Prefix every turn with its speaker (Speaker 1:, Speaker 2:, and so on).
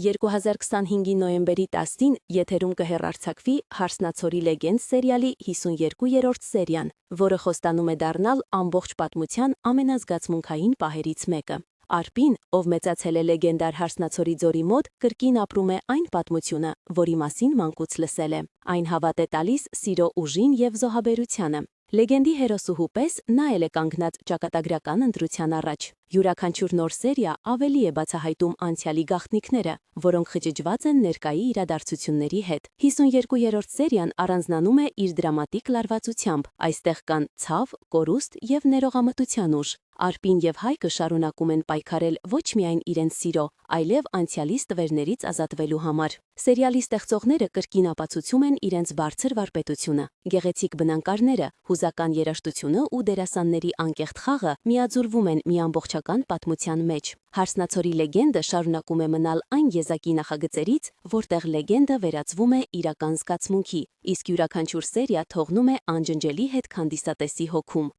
Speaker 1: 2025-ի նոյեմբերի 10-ին եթերում կհեռարձակվի «Հարսնացորի լեգենդ» սերիալի 52-րդ սերիան, որը խոստանում է դառնալ ամբողջ պատմության ամենազգացմունքային պահերից մեկը։ Արպին, ով մեծացել է լեգենդար Հարսնացորի ձորի մոտ, կրկին ապրում է այն պատմությունը, որի մասին մանկուց լսել է։ Այն հավատ է տալիս սիրո ուժին և զոհաբերությանը։ Լեգենդի հերոսուհու պես նա էլ է կանգնած ճակատագրական ընտրության առաջ։ Յուրաքանչյուր նոր սերիա ավելի է բացահայտում անցյալի գաղտնիքները, որոնք խճճված են ներկայի իրադարձությունների հետ։ 52-րդ սերիան առանձնանում է իր դրամատիկ լարվածությամբ։ Այստեղ կան ցավ, կորուստ և ներողամտության ուժ։ Արպին և Հայկը շարունակում են պայքարել ոչ միայն իրենց սիրո, այլև անցյալի ստվերներից ազատվելու համար։ Սերիալի ստեղծողները կրկին ապացուցում են իրենց բարձր վարպետությունը։ Գեղեցիկ բնանկարները, հուզական երաժշտությունը ու դերասանների անկեղծ խաղը միաձուլվում են մի ամբողջական պատմության մեջ։ Հարսնացորի լեգենդը շարունակում է մնալ այն եզակի նախագծերից, որտեղ լեգենդը վերածվում է իրական զգացմունքի, իսկ յուրաքանչյուր սերիա թողնում է անջնջելի հետք հանդիսատեսի հոգում։